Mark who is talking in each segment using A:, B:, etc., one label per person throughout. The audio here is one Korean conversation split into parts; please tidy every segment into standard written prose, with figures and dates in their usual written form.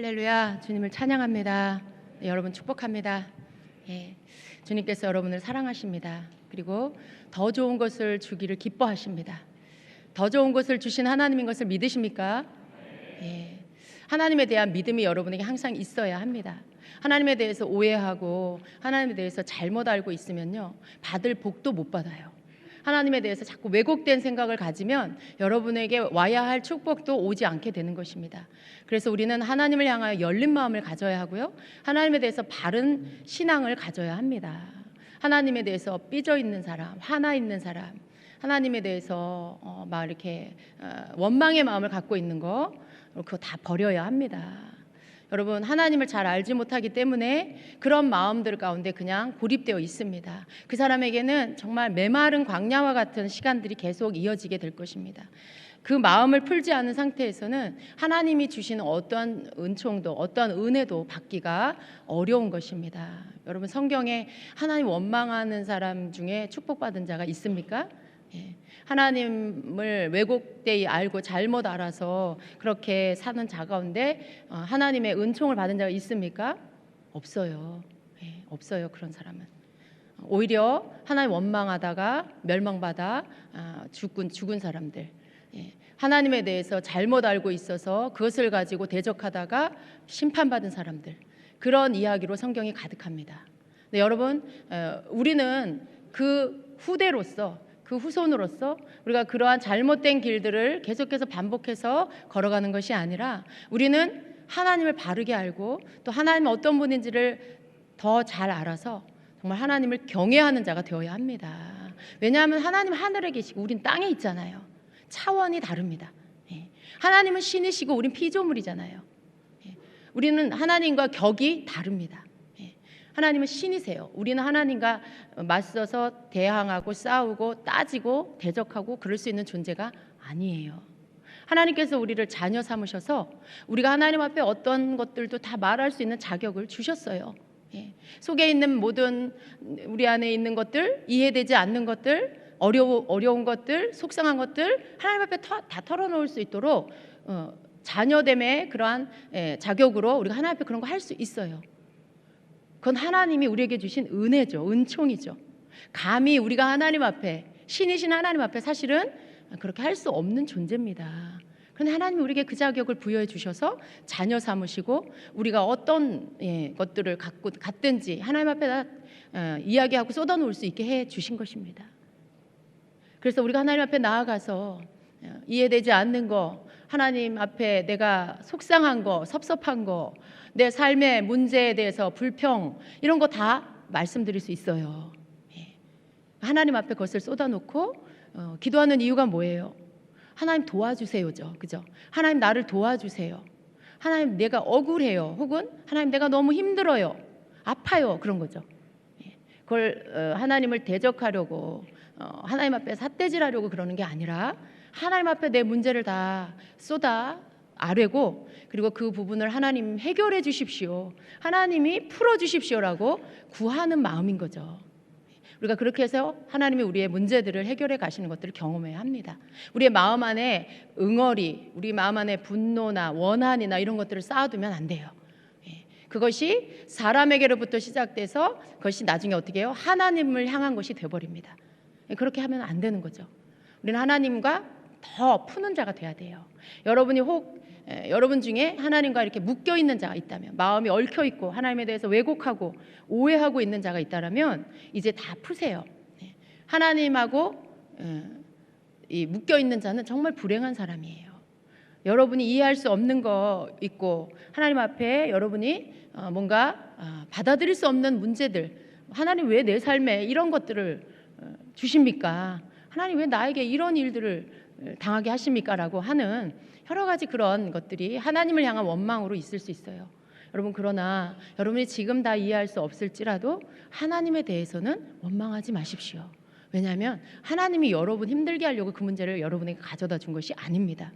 A: 할렐루야, 주님을 찬양합니다. 네, 여러분 축복합니다. 예, 주님께서 여러분을 사랑하십니다. 그리고 더 좋은 것을 주기를 기뻐하십니다. 더 좋은 것을 주신 하나님인 것을 믿으십니까? 예, 하나님에 대한 믿음이 여러분에게 항상 있어야 합니다. 하나님에 대해서 오해하고 하나님에 대해서 잘못 알고 있으면요, 받을 복도 못 받아요. 하나님에 대해서 자꾸 왜곡된 생각을 가지면 여러분에게 와야 할 축복도 오지 않게 되는 것입니다. 그래서 우리는 하나님을 향하여 열린 마음을 가져야 하고요, 하나님에 대해서 바른 신앙을 가져야 합니다. 하나님에 대해서 삐져 있는 사람, 화나 있는 사람, 하나님에 대해서 막 이렇게 원망의 마음을 갖고 있는 거, 그거 다 버려야 합니다. 여러분, 하나님을 잘 알지 못하기 때문에 그런 마음들 가운데 그냥 고립되어 있습니다. 그 사람에게는 정말 메마른 광야와 같은 시간들이 계속 이어지게 될 것입니다. 그 마음을 풀지 않은 상태에서는 하나님이 주시는 어떠한 은총도 어떠한 은혜도 받기가 어려운 것입니다. 여러분, 성경에 하나님 원망하는 사람 중에 축복받은 자가 있습니까? 예. 하나님을 왜곡되이 알고 잘못 알아서 그렇게 사는 자 가운데 하나님의 은총을 받은 자가 있습니까? 없어요. 예, 없어요. 그런 사람은 오히려 하나님 원망하다가 멸망받아 죽은 사람들, 예, 하나님에 대해서 잘못 알고 있어서 그것을 가지고 대적하다가 심판받은 사람들, 그런 이야기로 성경이 가득합니다. 네, 여러분, 우리는 그 후대로서, 그 후손으로서 우리가 그러한 잘못된 길들을 계속해서 반복해서 걸어가는 것이 아니라 우리는 하나님을 바르게 알고 또 하나님은 어떤 분인지를 더 잘 알아서 정말 하나님을 경외하는 자가 되어야 합니다. 왜냐하면 하나님 하늘에 계시고 우린 땅에 있잖아요. 차원이 다릅니다. 하나님은 신이시고 우린 피조물이잖아요. 우리는 하나님과 격이 다릅니다. 하나님은 신이세요. 우리는 하나님과 맞서서 대항하고 싸우고 따지고 대적하고 그럴 수 있는 존재가 아니에요. 하나님께서 우리를 자녀 삼으셔서 우리가 하나님 앞에 어떤 것들도 다 말할 수 있는 자격을 주셨어요. 속에 있는 모든 우리 안에 있는 것들, 이해되지 않는 것들, 어려운 것들, 속상한 것들 하나님 앞에 다 털어놓을 수 있도록 자녀됨의 그러한 자격으로 우리가 하나님 앞에 그런 거 할 수 있어요. 그건 하나님이 우리에게 주신 은혜죠. 은총이죠. 감히 우리가 하나님 앞에, 신이신 하나님 앞에 사실은 그렇게 할 수 없는 존재입니다. 그런데 하나님이 우리에게 그 자격을 부여해 주셔서 자녀 삼으시고 우리가 어떤 것들을 갖든지 하나님 앞에 다 이야기하고 쏟아놓을 수 있게 해 주신 것입니다. 그래서 우리가 하나님 앞에 나아가서 이해되지 않는 거, 하나님 앞에 내가 속상한 거, 섭섭한 거, 내 삶의 문제에 대해서 불평, 이런 거 다 말씀드릴 수 있어요. 하나님 앞에 그것을 쏟아놓고 기도하는 이유가 뭐예요? 하나님 도와주세요죠. 그죠? 하나님 나를 도와주세요. 하나님 내가 억울해요. 혹은 하나님 내가 너무 힘들어요. 아파요. 그런 거죠. 그걸 하나님을 대적하려고 하나님 앞에 삿대질하려고 그러는 게 아니라 하나님 앞에 내 문제를 다 쏟아 아뢰고, 그리고 그 부분을 하나님 해결해 주십시오, 하나님이 풀어 주십시오라고 구하는 마음인 거죠. 우리가 그렇게 해서 하나님이 우리의 문제들을 해결해 가시는 것들을 경험해야 합니다. 우리의 마음 안에 응어리, 우리 마음 안에 분노나 원한이나 이런 것들을 쌓아두면 안 돼요. 그것이 사람에게로부터 시작돼서 그것이 나중에 어떻게 해요? 하나님을 향한 것이 되어버립니다. 그렇게 하면 안 되는 거죠. 우리는 하나님과 더 푸는 자가 돼야 돼요. 여러분이 여러분 중에 하나님과 이렇게 묶여 있는 자가 있다면, 마음이 얽혀 있고 하나님에 대해서 왜곡하고 오해하고 있는 자가 있다면 이제 다 푸세요. 하나님하고 이 묶여 있는 자는 정말 불행한 사람이에요. 여러분이 이해할 수 없는 거 있고 하나님 앞에 여러분이 뭔가 받아들일 수 없는 문제들, 하나님 왜 내 삶에 이런 것들을 주십니까? 하나님 왜 나에게 이런 일들을 당하게 하십니까? 라고 하는 여러 가지 그런 것들이 하나님을 향한 원망으로 있을 수 있어요. 여러분, 그러나 여러분이 지금 다 이해할 수 없을지라도 하나님에 대해서는 원망하지 마십시오. 왜냐하면 하나님이 여러분 힘들게 하려고 그 문제를 여러분에게 가져다 준 것이 아닙니다.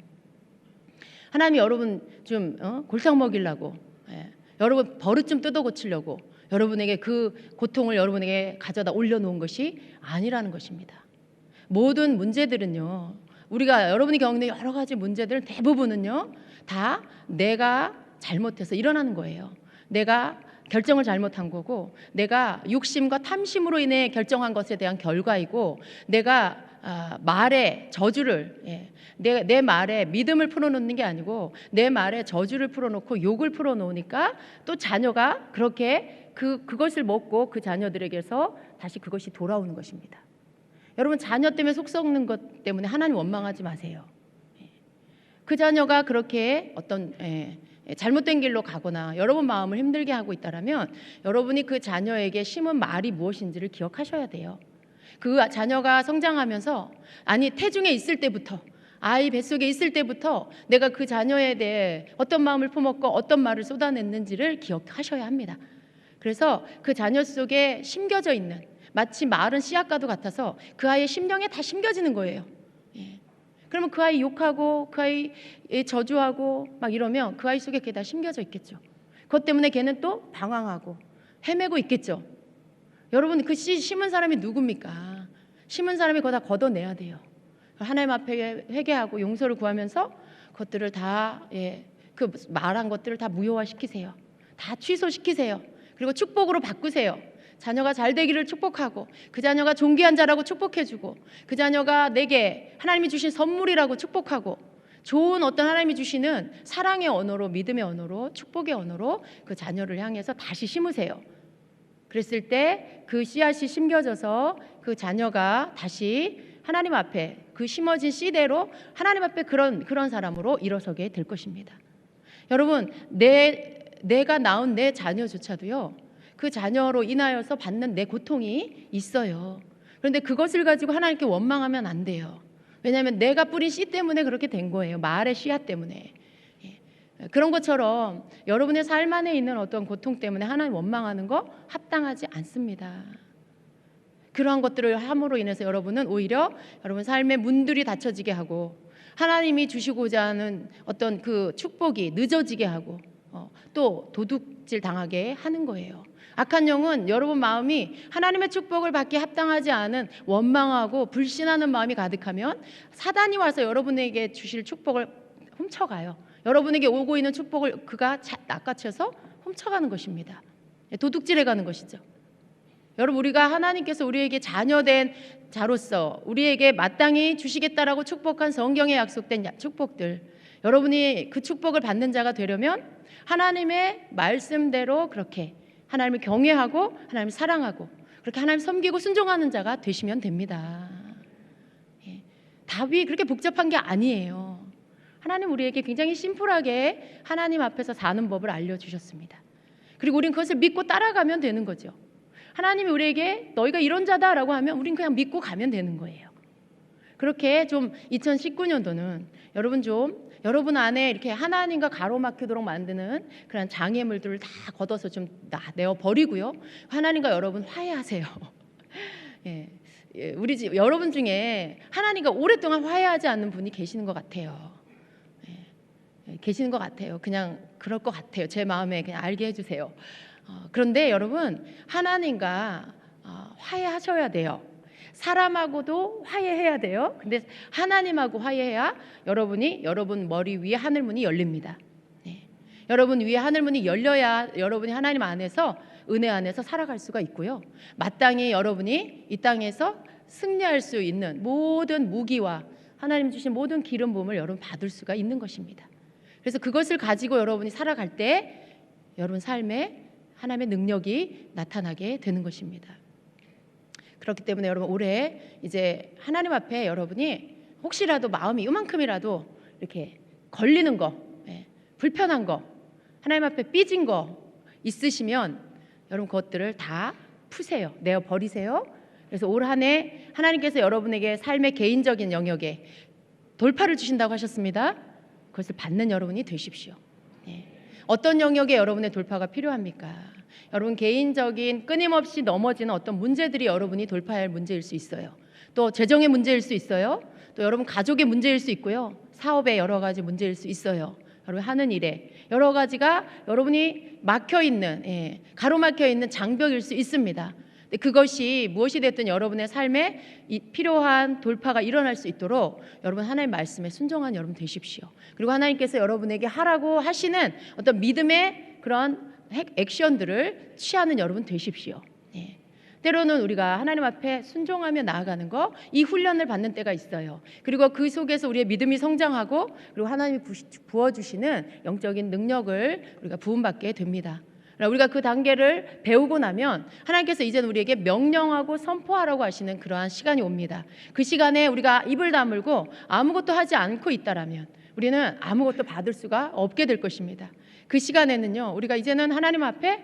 A: 하나님이 여러분 좀 골탕 먹이려고, 여러분 버릇 좀 뜯어 고치려고 여러분에게 그 고통을 여러분에게 가져다 올려놓은 것이 아니라는 것입니다. 모든 문제들은요, 우리가 여러분이 겪는 여러 가지 문제들 대부분은요 다 내가 잘못해서 일어나는 거예요. 내가 결정을 잘못한 거고, 내가 욕심과 탐심으로 인해 결정한 것에 대한 결과이고, 내가 말에 저주를, 내 말에 믿음을 풀어놓는 게 아니고 내 말에 저주를 풀어놓고 욕을 풀어놓으니까 또 자녀가 그렇게 그것을 먹고 그 자녀들에게서 다시 그것이 돌아오는 것입니다. 여러분, 자녀 때문에 속 썩는 것 때문에 하나님 원망하지 마세요. 그 자녀가 그렇게 어떤 잘못된 길로 가거나 여러분 마음을 힘들게 하고 있다면 여러분이 그 자녀에게 심은 말이 무엇인지를 기억하셔야 돼요. 그 자녀가 성장하면서, 아니 태중에 있을 때부터, 아이 뱃속에 있을 때부터 내가 그 자녀에 대해 어떤 마음을 품었고 어떤 말을 쏟아냈는지를 기억하셔야 합니다. 그래서 그 자녀 속에 심겨져 있는, 마치 마른 씨앗과도 같아서 그 아이의 심령에 다 심겨지는 거예요. 그러면 그 아이 욕하고 그 아이 저주하고 막 이러면 그 아이 속에 그게 다 심겨져 있겠죠. 그것 때문에 걔는 또 방황하고 헤매고 있겠죠. 여러분, 그 씨 심은 사람이 누굽니까? 심은 사람이 그거 다 걷어내야 돼요. 하나님 앞에 회개하고 용서를 구하면서 그것들을 다, 그 말한 것들을 다 무효화시키세요. 다 취소시키세요. 그리고 축복으로 바꾸세요. 자녀가 잘 되기를 축복하고, 그 자녀가 존귀한 자라고 축복해주고, 그 자녀가 내게 하나님이 주신 선물이라고 축복하고, 좋은 어떤 하나님이 주시는 사랑의 언어로, 믿음의 언어로, 축복의 언어로 그 자녀를 향해서 다시 심으세요. 그랬을 때 그 씨앗이 심겨져서 그 자녀가 다시 하나님 앞에 그 심어진 씨대로 하나님 앞에 그런 사람으로 일어서게 될 것입니다. 여러분, 내가 낳은 내 자녀조차도요, 그 자녀로 인하여서 받는 내 고통이 있어요. 그런데 그것을 가지고 하나님께 원망하면 안 돼요. 왜냐하면 내가 뿌린 씨 때문에 그렇게 된 거예요. 말의 씨앗 때문에. 그런 것처럼 여러분의 삶 안에 있는 어떤 고통 때문에 하나님 원망하는 거 합당하지 않습니다. 그러한 것들을 함으로 인해서 여러분은 오히려 여러분 삶의 문들이 닫혀지게 하고, 하나님이 주시고자 하는 어떤 그 축복이 늦어지게 하고, 또 도둑질 당하게 하는 거예요. 악한 영은 여러분 마음이 하나님의 축복을 받기 합당하지 않은 원망하고 불신하는 마음이 가득하면 사단이 와서 여러분에게 주실 축복을 훔쳐가요. 여러분에게 오고 있는 축복을 그가 낚아채서 훔쳐가는 것입니다. 도둑질해 가는 것이죠. 여러분, 우리가 하나님께서 우리에게 자녀된 자로서 우리에게 마땅히 주시겠다라고 축복한 성경에 약속된 축복들, 여러분이 그 축복을 받는 자가 되려면 하나님의 말씀대로 그렇게 하나님을 경외하고 하나님을 사랑하고 그렇게 하나님 섬기고 순종하는 자가 되시면 됩니다. 답이 그렇게 복잡한 게 아니에요. 하나님 우리에게 굉장히 심플하게 하나님 앞에서 사는 법을 알려주셨습니다. 그리고 우리는 그것을 믿고 따라가면 되는 거죠. 하나님이 우리에게 너희가 이런 자다라고 하면 우리는 그냥 믿고 가면 되는 거예요. 그렇게 좀 2019년도는 여러분 안에 이렇게 하나님과 가로막히도록 만드는 그런 장애물들을 다 걷어서 좀 내어 버리고요. 하나님과 여러분 화해하세요. 우리 여러분 중에 하나님과 오랫동안 화해하지 않는 분이 계시는 것 같아요. 계시는 것 같아요. 그냥 그럴 것 같아요. 제 마음에 그냥 알게 해주세요. 그런데 여러분, 하나님과 화해하셔야 돼요. 사람하고도 화해해야 돼요. 근데 하나님하고 화해해야 여러분 머리 위에 하늘문이 열립니다. 여러분 위에 하늘문이 열려야 여러분이 하나님 안에서, 은혜 안에서 살아갈 수가 있고요. 마땅히 여러분이 이 땅에서 승리할 수 있는 모든 무기와 하나님 주신 모든 기름 부음을 여러분 받을 수가 있는 것입니다. 그래서 그것을 가지고 여러분이 살아갈 때 여러분 삶에 하나님의 능력이 나타나게 되는 것입니다. 그렇기 때문에 여러분 올해 이제 하나님 앞에 여러분이 혹시라도 마음이 이만큼이라도 이렇게 걸리는 거, 불편한 거, 하나님 앞에 삐진 거 있으시면 여러분 그것들을 다 푸세요. 내어 버리세요. 그래서 올 한 해 하나님께서 여러분에게 삶의 개인적인 영역에 돌파를 주신다고 하셨습니다. 그것을 받는 여러분이 되십시오. 어떤 영역에 여러분의 돌파가 필요합니까? 여러분 개인적인 끊임없이 넘어지는 어떤 문제들이 여러분이 돌파할 문제일 수 있어요. 또 재정의 문제일 수 있어요. 또 여러분 가족의 문제일 수 있고요. 사업의 여러 가지 문제일 수 있어요. 여러분 하는 일에 여러 가지가 여러분이 막혀있는, 가로막혀 있는 장벽일 수 있습니다. 그것이 무엇이 됐든 여러분의 삶에 필요한 돌파가 일어날 수 있도록 여러분 하나님의 말씀에 순종한 여러분 되십시오. 그리고 하나님께서 여러분에게 하라고 하시는 어떤 믿음의 그런 액션들을 취하는 여러분 되십시오. 예. 때로는 우리가 하나님 앞에 순종하며 나아가는 거, 이 훈련을 받는 때가 있어요. 그리고 그 속에서 우리의 믿음이 성장하고 그리고 하나님이 부어주시는 영적인 능력을 우리가 부음받게 됩니다. 우리가 그 단계를 배우고 나면 하나님께서 이제는 우리에게 명령하고 선포하라고 하시는 그러한 시간이 옵니다. 그 시간에 우리가 입을 다물고 아무것도 하지 않고 있다라면 우리는 아무것도 받을 수가 없게 될 것입니다. 그 시간에는요, 우리가 이제는 하나님 앞에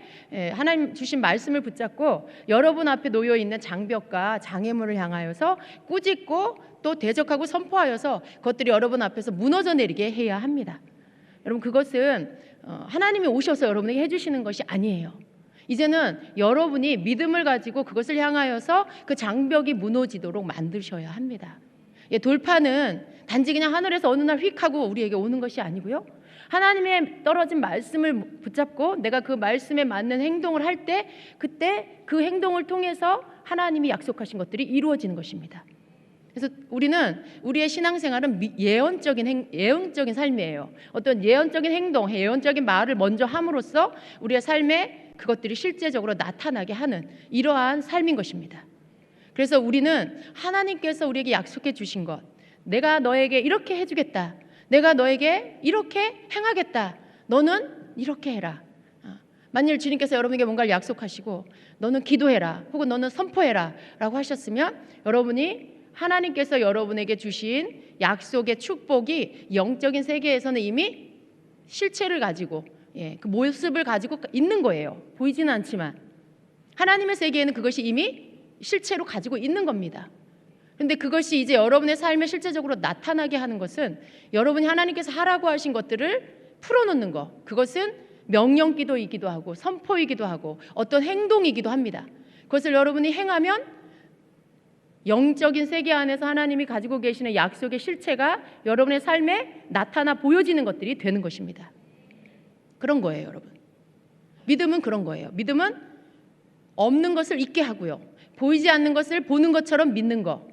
A: 하나님 주신 말씀을 붙잡고 여러분 앞에 놓여 있는 장벽과 장애물을 향하여서 꾸짖고 또 대적하고 선포하여서 그것들이 여러분 앞에서 무너져 내리게 해야 합니다. 여러분, 그것은 하나님이 오셔서 여러분에게 해주시는 것이 아니에요. 이제는 여러분이 믿음을 가지고 그것을 향하여서 그 장벽이 무너지도록 만드셔야 합니다. 돌파는 단지 그냥 하늘에서 어느 날 휙 하고 우리에게 오는 것이 아니고요, 하나님의 떨어진 말씀을 붙잡고 내가 그 말씀에 맞는 행동을 할 때 그때 그 행동을 통해서 하나님이 약속하신 것들이 이루어지는 것입니다. 그래서 우리는 우리의 신앙생활은 예언적인 삶이에요. 어떤 예언적인 행동, 예언적인 말을 먼저 함으로써 우리의 삶에 그것들이 실제적으로 나타나게 하는 이러한 삶인 것입니다. 그래서 우리는 하나님께서 우리에게 약속해 주신 것, 내가 너에게 이렇게 해주겠다, 내가 너에게 이렇게 행하겠다, 너는 이렇게 해라. 만일 주님께서 여러분에게 뭔가를 약속하시고 너는 기도해라 혹은 너는 선포해라 라고 하셨으면 여러분이 하나님께서 여러분에게 주신 약속의 축복이 영적인 세계에서는 이미 실체를 가지고 그 모습을 가지고 있는 거예요. 보이지는 않지만 하나님의 세계에는 그것이 이미 실체로 가지고 있는 겁니다. 그런데 그것이 이제 여러분의 삶에 실제적으로 나타나게 하는 것은 여러분이 하나님께서 하라고 하신 것들을 풀어놓는 것, 그것은 명령기도이기도 하고 선포이기도 하고 어떤 행동이기도 합니다. 그것을 여러분이 행하면 영적인 세계 안에서 하나님이 가지고 계시는 약속의 실체가 여러분의 삶에 나타나 보여지는 것들이 되는 것입니다. 그런 거예요, 여러분. 믿음은 그런 거예요. 믿음은 없는 것을 있게 하고요, 보이지 않는 것을 보는 것처럼 믿는 것.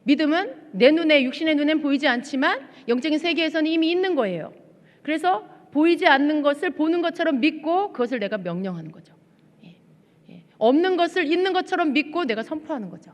A: 믿음은 내 눈에, 육신의 눈엔 보이지 않지만 영적인 세계에서는 이미 있는 거예요. 그래서 보이지 않는 것을 보는 것처럼 믿고 그것을 내가 명령하는 거죠. 없는 것을 있는 것처럼 믿고 내가 선포하는 거죠.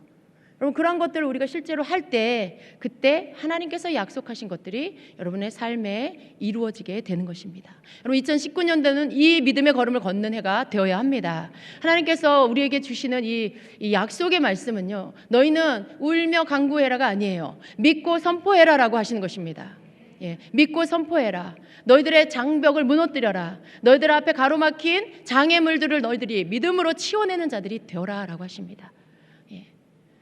A: 여러분, 그런 것들을 우리가 실제로 할 때 그때 하나님께서 약속하신 것들이 여러분의 삶에 이루어지게 되는 것입니다. 여러분, 2019년도는 이 믿음의 걸음을 걷는 해가 되어야 합니다. 하나님께서 우리에게 주시는 이 약속의 말씀은요, 너희는 울며 간구해라가 아니에요. 믿고 선포해라라고 하시는 것입니다. 믿고 선포해라. 너희들의 장벽을 무너뜨려라. 너희들 앞에 가로막힌 장애물들을 너희들이 믿음으로 치워내는 자들이 되어라 라고 하십니다.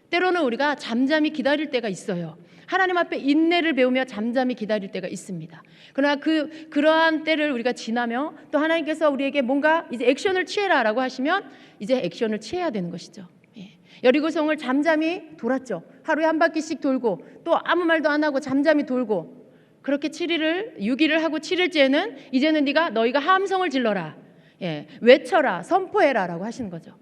A: 때로는 우리가 잠잠히 기다릴 때가 있어요. 하나님 앞에 인내를 배우며 잠잠히 기다릴 때가 있습니다. 그러나 그러한 때를 우리가 지나며 또 하나님께서 우리에게 뭔가 이제 액션을 취해라라고 하시면 이제 액션을 취해야 되는 것이죠. 여리고성을 잠잠히 돌았죠. 하루에 한 바퀴씩 돌고 또 아무 말도 안 하고 잠잠히 돌고, 그렇게 6일을 하고 7일째는 이제는 너희가 함성을 질러라, 외쳐라, 선포해라 라고 하시는 거죠.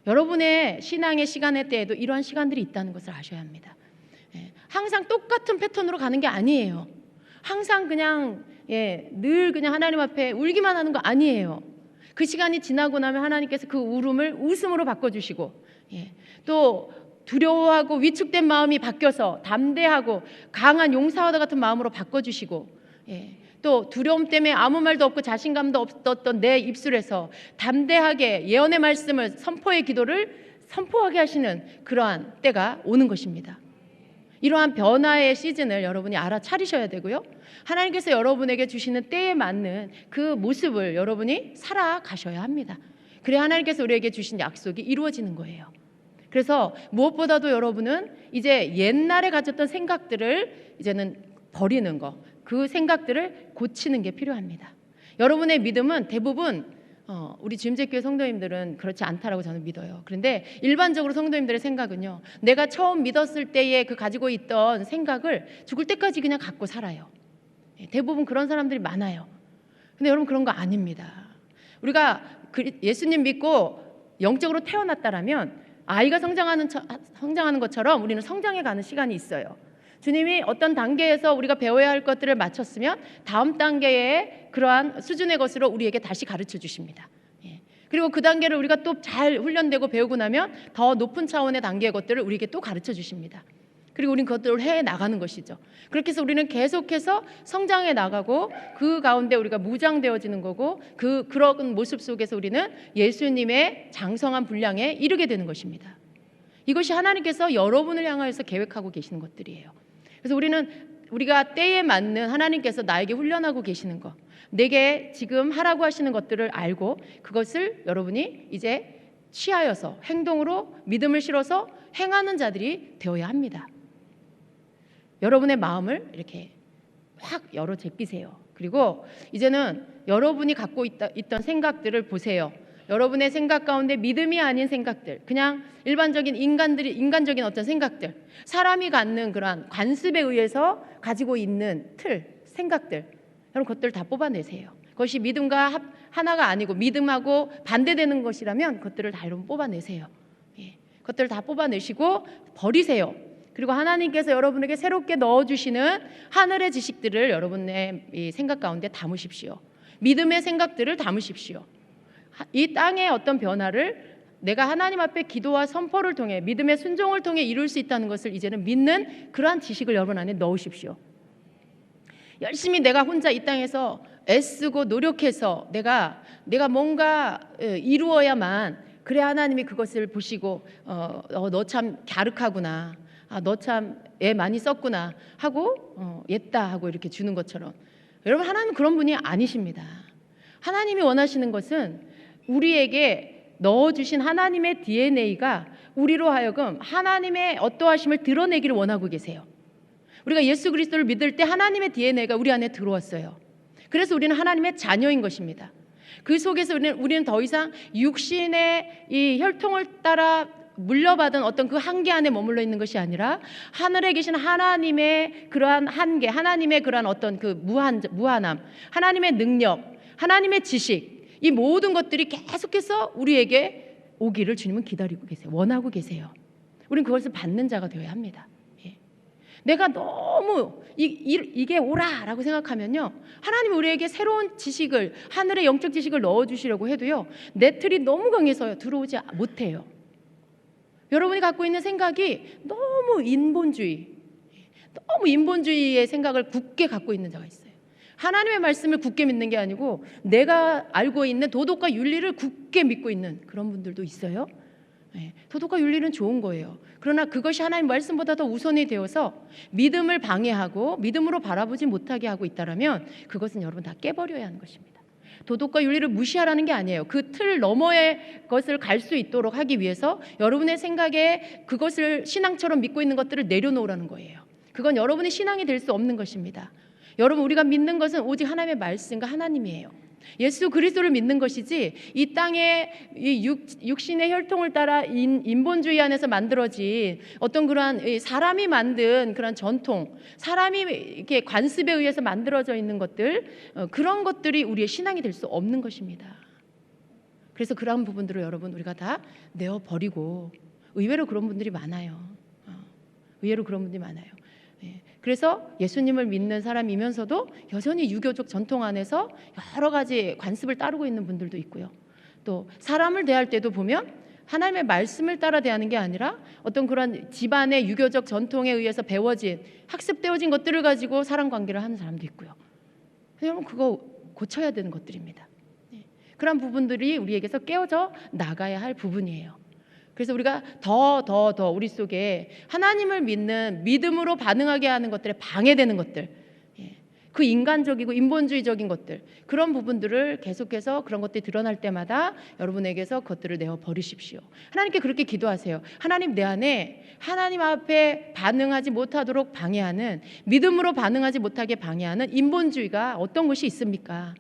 A: 여러분의 신앙의 시간의 때에도 이러한 시간들이 있다는 것을 아셔야 합니다. 항상 똑같은 패턴으로 가는 게 아니에요. 항상 그냥 늘 그냥 하나님 앞에 울기만 하는 거 아니에요. 그 시간이 지나고 나면 하나님께서 그 울음을 웃음으로 바꿔주시고, 또 두려워하고 위축된 마음이 바뀌어서 담대하고 강한 용사와도 같은 마음으로 바꿔주시고, 또 두려움 때문에 아무 말도 없고 자신감도 없었던 내 입술에서 담대하게 예언의 말씀을, 선포의 기도를 선포하게 하시는 그러한 때가 오는 것입니다. 이러한 변화의 시즌을 여러분이 알아차리셔야 되고요, 하나님께서 여러분에게 주시는 때에 맞는 그 모습을 여러분이 살아가셔야 합니다. 그래야 하나님께서 우리에게 주신 약속이 이루어지는 거예요. 그래서 무엇보다도 여러분은 이제 옛날에 가졌던 생각들을 이제는 버리는 거, 그 생각들을 고치는 게 필요합니다. 여러분의 믿음은 대부분 우리 주임제교회 성도님들은 그렇지 않다라고 저는 믿어요. 그런데 일반적으로 성도님들의 생각은요, 내가 처음 믿었을 때에 그 가지고 있던 생각을 죽을 때까지 그냥 갖고 살아요. 대부분 그런 사람들이 많아요. 근데 여러분, 그런 거 아닙니다. 우리가 예수님 믿고 영적으로 태어났다라면 아이가 성장하는 것처럼 우리는 성장해 가는 시간이 있어요. 주님이 어떤 단계에서 우리가 배워야 할 것들을 마쳤으면 다음 단계의 그러한 수준의 것으로 우리에게 다시 가르쳐 주십니다. 그리고 그 단계를 우리가 또 잘 훈련되고 배우고 나면 더 높은 차원의 단계의 것들을 우리에게 또 가르쳐 주십니다. 그리고 우리는 그것들을 해 나가는 것이죠. 그렇게 해서 우리는 계속해서 성장해 나가고 그 가운데 우리가 무장되어지는 거고 그런 모습 속에서 우리는 예수님의 장성한 분량에 이르게 되는 것입니다. 이것이 하나님께서 여러분을 향하여서 계획하고 계시는 것들이에요. 그래서 우리가 때에 맞는 하나님께서 나에게 훈련하고 계시는 것, 내게 지금 하라고 하시는 것들을 알고 그것을 여러분이 이제 취하여서 행동으로 믿음을 실어서 행하는 자들이 되어야 합니다. 여러분의 마음을 이렇게 확 열어 제끼세요. 그리고 이제는 여러분이 갖고 있던 생각들을 보세요. 여러분의 생각 가운데 믿음이 아닌 생각들, 그냥 일반적인 인간적인 어떤 생각들, 사람이 갖는 그러한 관습에 의해서 가지고 있는 생각들, 여러분 그것들 다 뽑아내세요. 그것이 믿음과 하나가 아니고 믿음하고 반대되는 것이라면 그것들을 다 여러분 뽑아내세요. 그것들을 다 뽑아내시고 버리세요. 그리고 하나님께서 여러분에게 새롭게 넣어주시는 하늘의 지식들을 여러분의 이 생각 가운데 담으십시오. 믿음의 생각들을 담으십시오. 이 땅의 어떤 변화를 내가 하나님 앞에 기도와 선포를 통해 믿음의 순종을 통해 이룰 수 있다는 것을 이제는 믿는 그러한 지식을 여러분 안에 넣으십시오. 열심히 내가 혼자 이 땅에서 애쓰고 노력해서 내가 뭔가 이루어야만 그래 하나님이 그것을 보시고 너 참 갸륵하구나, 너 참 애 많이 썼구나 하고 옛다 하고 이렇게 주는 것처럼, 여러분 하나님은 그런 분이 아니십니다. 하나님이 원하시는 것은 우리에게 넣어주신 하나님의 DNA가 우리로 하여금 하나님의 어떠하심을 드러내기를 원하고 계세요. 우리가 예수 그리스도를 믿을 때 하나님의 DNA가 우리 안에 들어왔어요. 그래서 우리는 하나님의 자녀인 것입니다. 그 속에서 우리는 더 이상 육신의 이 혈통을 따라 물려받은 어떤 그 한계 안에 머물러 있는 것이 아니라 하늘에 계신 하나님의 그러한 한계, 하나님의 그러한 어떤 그 무한함, 하나님의 능력, 하나님의 지식, 이 모든 것들이 계속해서 우리에게 오기를 주님은 기다리고 계세요. 원하고 계세요. 우리는 그것을 받는 자가 되어야 합니다. 내가 너무 이게 오라라고 생각하면요, 하나님이 우리에게 새로운 지식을, 하늘의 영적 지식을 넣어주시려고 해도요, 내 틀이 너무 강해서 들어오지 못해요. 여러분이 갖고 있는 생각이 너무 인본주의의 생각을 굳게 갖고 있는 자가 있어요. 하나님의 말씀을 굳게 믿는 게 아니고 내가 알고 있는 도덕과 윤리를 굳게 믿고 있는 그런 분들도 있어요. 도덕과 윤리는 좋은 거예요. 그러나 그것이 하나님 말씀보다 더 우선이 되어서 믿음을 방해하고 믿음으로 바라보지 못하게 하고 있다면 그것은 여러분 다 깨버려야 하는 것입니다. 도덕과 윤리를 무시하라는 게 아니에요. 그 틀 너머의 것을 갈 수 있도록 하기 위해서 여러분의 생각에 그것을 신앙처럼 믿고 있는 것들을 내려놓으라는 거예요. 그건 여러분의 신앙이 될 수 없는 것입니다. 여러분, 우리가 믿는 것은 오직 하나님의 말씀과 하나님이에요. 예수 그리스도를 믿는 것이지 이 땅의 육신의 혈통을 따라 인본주의 안에서 만들어진 어떤 그러한 사람이 만든 그런 전통, 사람이 이렇게 관습에 의해서 만들어져 있는 것들, 그런 것들이 우리의 신앙이 될 수 없는 것입니다. 그래서 그러한 부분들을 여러분 우리가 다 내어버리고, 의외로 그런 분들이 많아요. 의외로 그런 분들이 많아요. 그래서 예수님을 믿는 사람이면서도 여전히 유교적 전통 안에서 여러 가지 관습을 따르고 있는 분들도 있고요. 또 사람을 대할 때도 보면 하나님의 말씀을 따라 대하는 게 아니라 어떤 그런 집안의 유교적 전통에 의해서 배워진, 학습되어진 것들을 가지고 사람 관계를 하는 사람도 있고요. 여러분, 그거 고쳐야 되는 것들입니다. 그런 부분들이 우리에게서 깨어져 나가야 할 부분이에요. 그래서 우리가 더 우리 속에 하나님을 믿는, 믿음으로 반응하게 하는 것들에 방해되는 것들, 그 인간적이고 인본주의적인 것들, 그런 부분들을 계속해서 그런 것들이 드러날 때마다 여러분에게서 그것들을 내어버리십시오. 하나님께 그렇게 기도하세요. 하나님, 내 안에 하나님 앞에 반응하지 못하도록 방해하는, 믿음으로 반응하지 못하게 방해하는 인본주의가 어떤 것이 있습니까?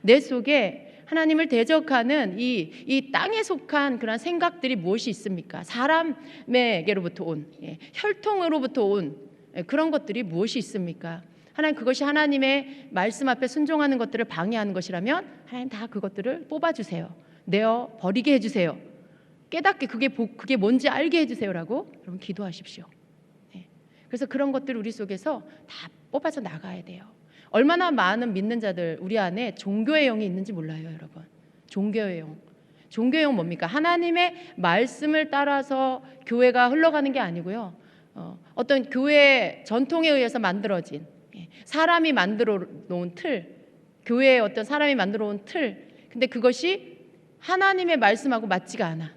A: 내 속에 하나님을 대적하는 이 땅에 속한 그런 생각들이 무엇이 있습니까? 사람에게로부터 온, 혈통으로부터 온 그런 것들이 무엇이 있습니까? 하나님, 그것이 하나님의 말씀 앞에 순종하는 것들을 방해하는 것이라면 하나님 다 그것들을 뽑아주세요. 내어 버리게 해주세요. 깨닫게 그게 뭔지 알게 해주세요라고 여러분 기도하십시오. 예. 그래서 그런 것들 우리 속에서 다 뽑아서 나가야 돼요. 얼마나 많은 믿는 자들 우리 안에 종교의 영이 있는지 몰라요, 여러분. 종교의 영. 종교의 영 뭡니까? 하나님의 말씀을 따라서 교회가 흘러가는 게 아니고요. 어떤 교회 전통에 의해서 만들어진 사람이 만들어 놓은 틀, 교회의 어떤 사람이 만들어 놓은 틀. 근데 그것이 하나님의 말씀하고 맞지가 않아.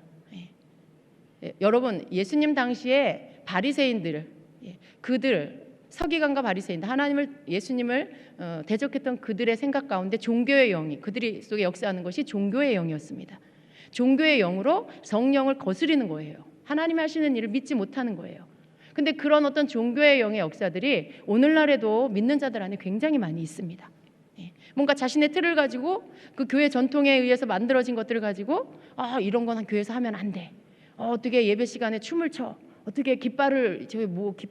A: 여러분, 예수님 당시에 바리새인들, 그들 서기관과 바리새인들, 예수님을 대적했던 그들의 생각 가운데 종교의 영이 그들이 속에 역사하는 것이 종교의 영이었습니다. 종교의 영으로 성령을 거스리는 거예요. 하나님이 하시는 일을 믿지 못하는 거예요. 근데 그런 어떤 종교의 영의 역사들이 오늘날에도 믿는 자들 안에 굉장히 많이 있습니다. 뭔가 자신의 틀을 가지고 그 교회 전통에 의해서 만들어진 것들을 가지고 이런 건 교회에서 하면 안 돼. 어떻게 예배 시간에 춤을 춰? 어떻게 깃발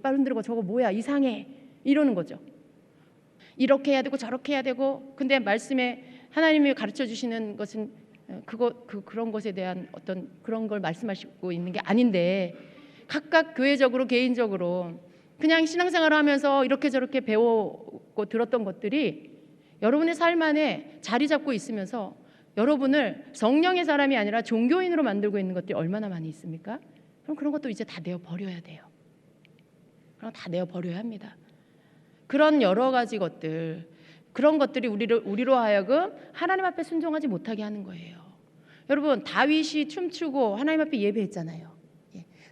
A: 흔들고 저거 뭐야 이상해 이러는 거죠. 이렇게 해야 되고 저렇게 해야 되고. 근데 말씀에 하나님이 가르쳐 주시는 것은 그런 것에 대한 어떤 그런 걸 말씀하시고 있는 게 아닌데, 각각 교회적으로 개인적으로 그냥 신앙생활을 하면서 이렇게 저렇게 배우고 들었던 것들이 여러분의 삶 안에 자리 잡고 있으면서 여러분을 성령의 사람이 아니라 종교인으로 만들고 있는 것들이 얼마나 많이 있습니까? 그럼 그런 것도 이제 다 내어 버려야 돼요. 그럼 다 내어 버려야 합니다. 그런 여러 가지 것들, 그런 것들이 우리로 하여금 하나님 앞에 순종하지 못하게 하는 거예요. 여러분, 다윗이 춤추고 하나님 앞에 예배했잖아요.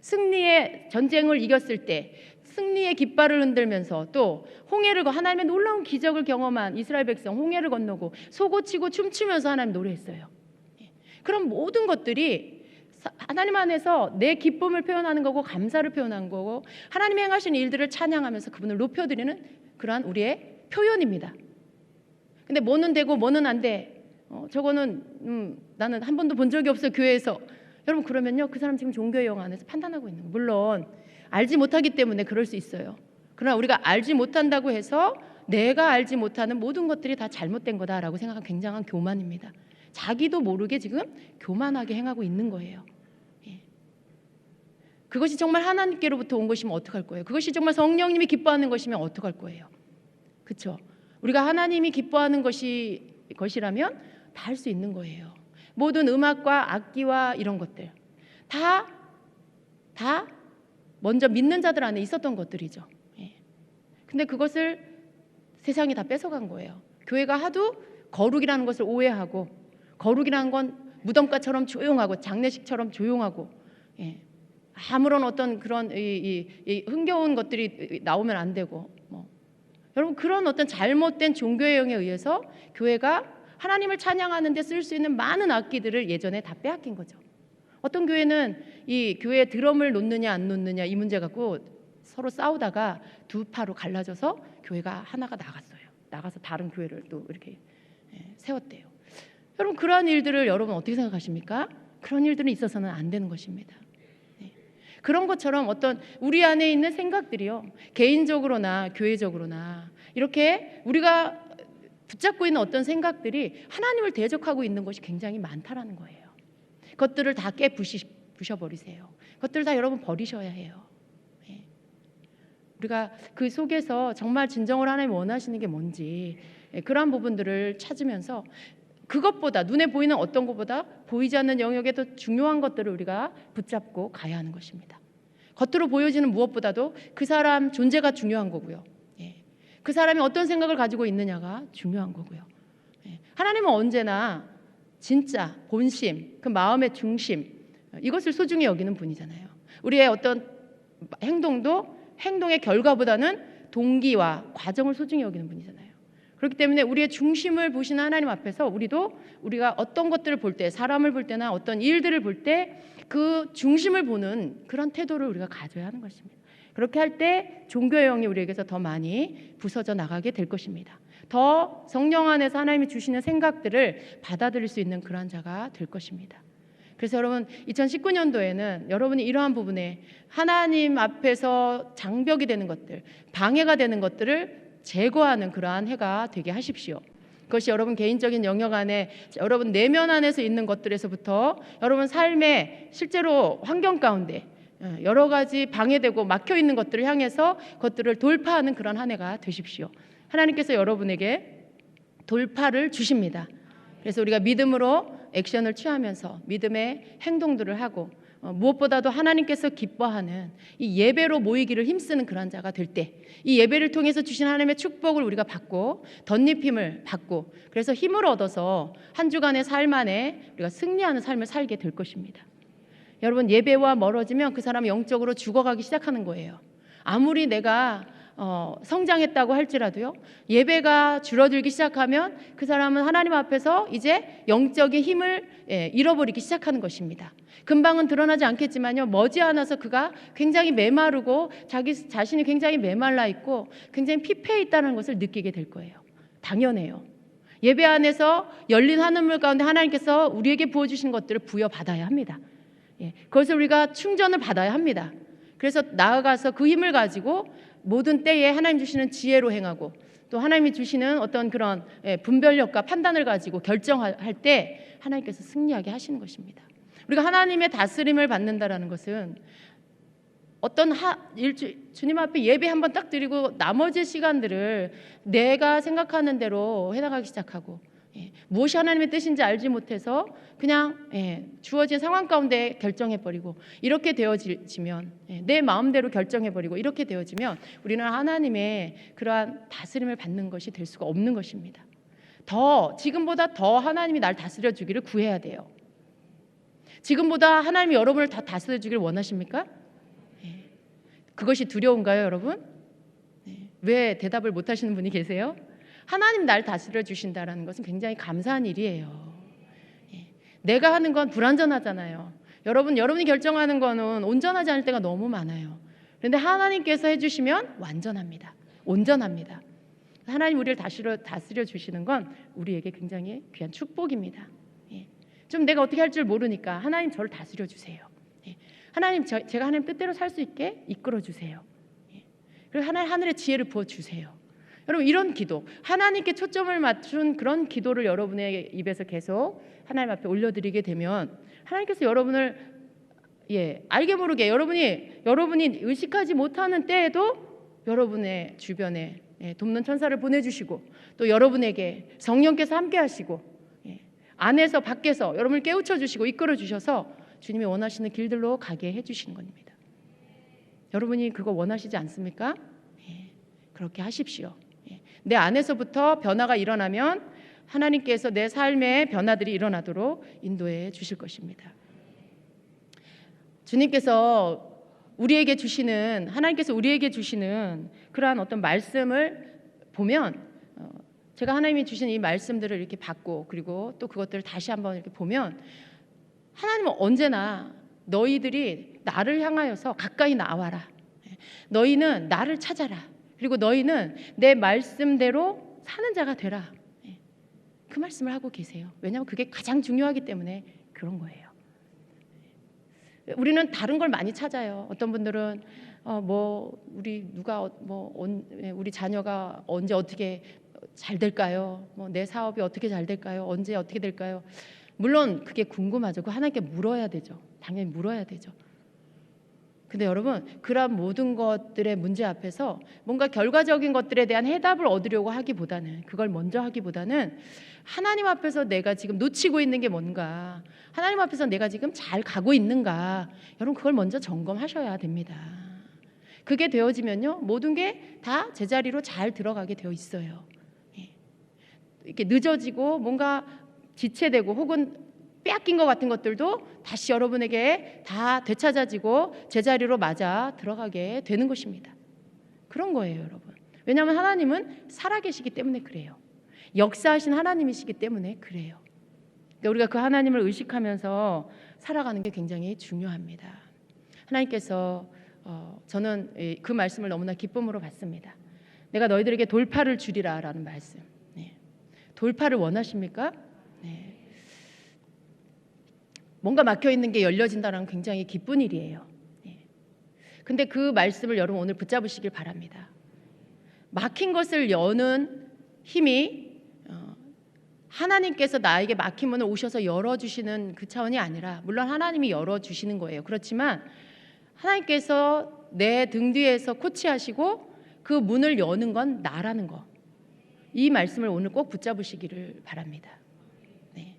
A: 승리의 전쟁을 이겼을 때 승리의 깃발을 흔들면서 또 하나님의 놀라운 기적을 경험한 이스라엘 백성 홍해를 건너고 소고치고 춤추면서 하나님 노래했어요. 그런 모든 것들이 하나님 안에서 내 기쁨을 표현하는 거고 감사를 표현하는 거고 하나님이 행하신 일들을 찬양하면서 그분을 높여드리는 그러한 우리의 표현입니다. 근데 뭐는 되고 뭐는 안 돼. 저거는 나는 한 번도 본 적이 없어 교회에서. 여러분, 그러면요 그 사람 지금 종교의 영 안에서 판단하고 있는 거예요. 물론 알지 못하기 때문에 그럴 수 있어요. 그러나 우리가 알지 못한다고 해서 내가 알지 못하는 모든 것들이 다 잘못된 거다라고 생각하면 굉장한 교만입니다. 자기도 모르게 지금 교만하게 행하고 있는 거예요. 그것이 정말 하나님께로부터 온 것이면 어떡할 거예요? 그것이 정말 성령님이 기뻐하는 것이면 어떡할 거예요? 그렇죠? 우리가 하나님이 기뻐하는 것이라면 다 할 수 있는 거예요. 모든 음악과 악기와 이런 것들 다 먼저 믿는 자들 안에 있었던 것들이죠. 근데 그것을 세상이 다 뺏어간 거예요. 교회가 하도 거룩이라는 것을 오해하고, 거룩이라는 건 무덤가처럼 조용하고 장례식처럼 조용하고, 아무런 어떤 그런 흥겨운 것들이 나오면 안 되고, 여러분, 그런 어떤 잘못된 종교의 영에 의해서 교회가 하나님을 찬양하는 데 쓸 수 있는 많은 악기들을 예전에 다 빼앗긴 거죠. 어떤 교회는 이 교회에 드럼을 놓느냐 안 놓느냐 이 문제 갖고 서로 싸우다가 두 파로 갈라져서 교회가 하나가 나가서 다른 교회를 또 이렇게 세웠대요. 여러분, 그러한 일들을 여러분 어떻게 생각하십니까? 그런 일들은 있어서는 안 되는 것입니다. 그런 것처럼 어떤 우리 안에 있는 생각들이요, 개인적으로나 교회적으로나 이렇게 우리가 붙잡고 있는 어떤 생각들이 하나님을 대적하고 있는 것이 굉장히 많다라는 거예요. 그것들을 다 부셔버리세요. 그것들을 다 여러분 버리셔야 해요. 우리가 그 속에서 정말 진정으로 하나님 원하시는 게 뭔지 그러한 부분들을 찾으면서 그것보다, 눈에 보이는 어떤 것보다 보이지 않는 영역에 더 중요한 것들을 우리가 붙잡고 가야 하는 것입니다. 겉으로 보여지는 무엇보다도 그 사람 존재가 중요한 거고요. 그 사람이 어떤 생각을 가지고 있느냐가 중요한 거고요. 하나님은 언제나 진짜 본심, 그 마음의 중심, 이것을 소중히 여기는 분이잖아요. 우리의 어떤 행동도 행동의 결과보다는 동기와 과정을 소중히 여기는 분이잖아요. 그렇기 때문에 우리의 중심을 보시는 하나님 앞에서 우리가 어떤 것들을 볼 때, 사람을 볼 때나 어떤 일들을 볼 때 그 중심을 보는 그런 태도를 우리가 가져야 하는 것입니다. 그렇게 할 때 종교의 영이 우리에게서 더 많이 부서져 나가게 될 것입니다. 더 성령 안에서 하나님이 주시는 생각들을 받아들일 수 있는 그런 자가 될 것입니다. 그래서 여러분, 2019년도에는 여러분이 이러한 부분에 하나님 앞에서 장벽이 되는 것들, 방해가 되는 것들을 제거하는 그러한 해가 되게 하십시오. 그것이 여러분 개인적인 영역 안에, 여러분 내면 안에서 있는 것들에서부터 여러분 삶의 실제로 환경 가운데 여러 가지 방해되고 막혀 있는 것들을 향해서 그것들을 돌파하는 그런 한 해가 되십시오. 하나님께서 여러분에게 돌파를 주십니다. 그래서 우리가 믿음으로 액션을 취하면서 믿음의 행동들을 하고 무엇보다도 하나님께서 기뻐하는 이 예배로 모이기를 힘쓰는 그런 자가 될 때, 이 예배를 통해서 주신 하나님의 축복을 우리가 받고 덧입힘을 받고, 그래서 힘을 얻어서 한 주간의 삶 안에 우리가 승리하는 삶을 살게 될 것입니다. 여러분, 예배와 멀어지면 그 사람은 영적으로 죽어가기 시작하는 거예요. 아무리 내가 성장했다고 할지라도요, 예배가 줄어들기 시작하면 그 사람은 하나님 앞에서 이제 영적인 힘을 잃어버리기 시작하는 것입니다. 금방은 드러나지 않겠지만요, 머지않아서 그가 굉장히 메마르고 자기 자신이 굉장히 메말라 있고 굉장히 피폐해 있다는 것을 느끼게 될 거예요. 당연해요. 예배 안에서 열린 하늘물 가운데 하나님께서 우리에게 부어주신 것들을 부여받아야 합니다. 그것을 우리가 충전을 받아야 합니다. 그래서 나아가서 그 힘을 가지고 모든 때에 하나님 주시는 지혜로 행하고, 또 하나님이 주시는 어떤 그런 분별력과 판단을 가지고 결정할 때 하나님께서 승리하게 하시는 것입니다. 우리가 하나님의 다스림을 받는다라는 것은 어떤 주님 앞에 예배 한번 딱 드리고 나머지 시간들을 내가 생각하는 대로 해나가기 시작하고, 무엇이 하나님의 뜻인지 알지 못해서 그냥 주어진 상황 가운데 결정해버리고, 이렇게 되어지면 내 마음대로 결정해버리고 이렇게 되어지면 우리는 하나님의 그러한 다스림을 받는 것이 될 수가 없는 것입니다. 지금보다 더 하나님이 날 다스려 주기를 구해야 돼요. 지금보다 하나님이 여러분을 더 다스려 주기를 원하십니까? 그것이 두려운가요, 여러분? 왜 대답을 못 하시는 분이 계세요? 하나님 날 다스려 주신다라는 것은 굉장히 감사한 일이에요. 내가 하는 건 불완전하잖아요. 여러분이 결정하는 거는 온전하지 않을 때가 너무 많아요. 그런데 하나님께서 해주시면 완전합니다. 온전합니다. 하나님 우리를 다스려 주시는 건 우리에게 굉장히 귀한 축복입니다. 좀 내가 어떻게 할 줄 모르니까 하나님 저를 다스려 주세요. 하나님 제가 하나님 뜻대로 살 수 있게 이끌어 주세요. 그리고 하나님 하늘의 지혜를 부어 주세요. 여러분, 이런 기도, 하나님께 초점을 맞춘 그런 기도를 여러분의 입에서 계속 하나님 앞에 올려드리게 되면 하나님께서 여러분을 알게 모르게 여러분이 의식하지 못하는 때에도 여러분의 주변에 돕는 천사를 보내주시고, 또 여러분에게 성령께서 함께 하시고, 안에서 밖에서 여러분을 깨우쳐 주시고 이끌어 주셔서 주님이 원하시는 길들로 가게 해주시는 겁니다. 여러분이 그거 원하시지 않습니까? 그렇게 하십시오. 내 안에서부터 변화가 일어나면 하나님께서 내 삶의 변화들이 일어나도록 인도해 주실 것입니다. 하나님께서 우리에게 주시는 그러한 어떤 말씀을 보면, 제가 하나님이 주신 이 말씀들을 이렇게 받고, 그리고 또 그것들을 다시 한번 이렇게 보면, 하나님은 언제나 너희들이 나를 향하여서 가까이 나와라, 너희는 나를 찾아라, 그리고 너희는 내 말씀대로 사는 자가 되라, 그 말씀을 하고 계세요. 왜냐하면 그게 가장 중요하기 때문에 그런 거예요. 우리는 다른 걸 많이 찾아요. 어떤 분들은 우리 자녀가 언제 어떻게 잘 될까요? 내 사업이 어떻게 잘 될까요? 언제 어떻게 될까요? 물론 그게 궁금하죠. 그 하나님께 물어야 되죠. 당연히 물어야 되죠. 근데 여러분, 그런 모든 것들의 문제 앞에서 뭔가 결과적인 것들에 대한 해답을 얻으려고 하기보다는, 그걸 먼저 하기보다는 하나님 앞에서 내가 지금 놓치고 있는 게 뭔가, 하나님 앞에서 내가 지금 잘 가고 있는가, 여러분 그걸 먼저 점검하셔야 됩니다. 그게 되어지면요, 모든 게 다 제자리로 잘 들어가게 되어 있어요. 이렇게 늦어지고 뭔가 지체되고 혹은 빼앗긴 것 같은 것들도 다시 여러분에게 다 되찾아지고 제자리로 맞아 들어가게 되는 것입니다. 그런 거예요, 여러분. 왜냐하면 하나님은 살아계시기 때문에 그래요. 역사하신 하나님이시기 때문에 그래요. 그러니까 우리가 그 하나님을 의식하면서 살아가는 게 굉장히 중요합니다. 하나님께서 저는 그 말씀을 너무나 기쁨으로 받습니다. 내가 너희들에게 돌파를 주리라 라는 말씀. 돌파를 원하십니까? 뭔가 막혀있는 게 열려진다는 굉장히 기쁜 일이에요. 근데 그 말씀을 여러분 오늘 붙잡으시길 바랍니다. 막힌 것을 여는 힘이 하나님께서 나에게 막힌 문을 오셔서 열어주시는 그 차원이 아니라, 물론 하나님이 열어주시는 거예요. 그렇지만 하나님께서 내 등 뒤에서 코치하시고 그 문을 여는 건 나라는 거, 이 말씀을 오늘 꼭 붙잡으시기를 바랍니다. 네.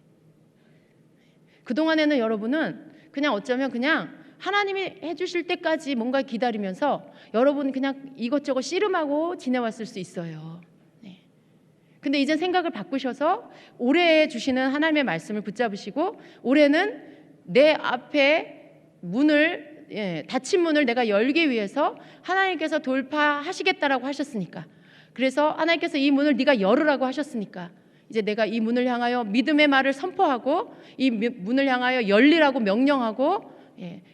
A: 그동안에는 여러분은 그냥 어쩌면 그냥 하나님이 해주실 때까지 뭔가 기다리면서 여러분 그냥 이것저것 씨름하고 지내왔을 수 있어요. 네. 근데 이제 생각을 바꾸셔서 올해 주시는 하나님의 말씀을 붙잡으시고, 올해는 내 앞에 문을, 닫힌 문을 내가 열기 위해서 하나님께서 돌파하시겠다라고 하셨으니까, 그래서 하나님께서 이 문을 네가 열으라고 하셨으니까 이제 내가 이 문을 향하여 믿음의 말을 선포하고 이 문을 향하여 열리라고 명령하고,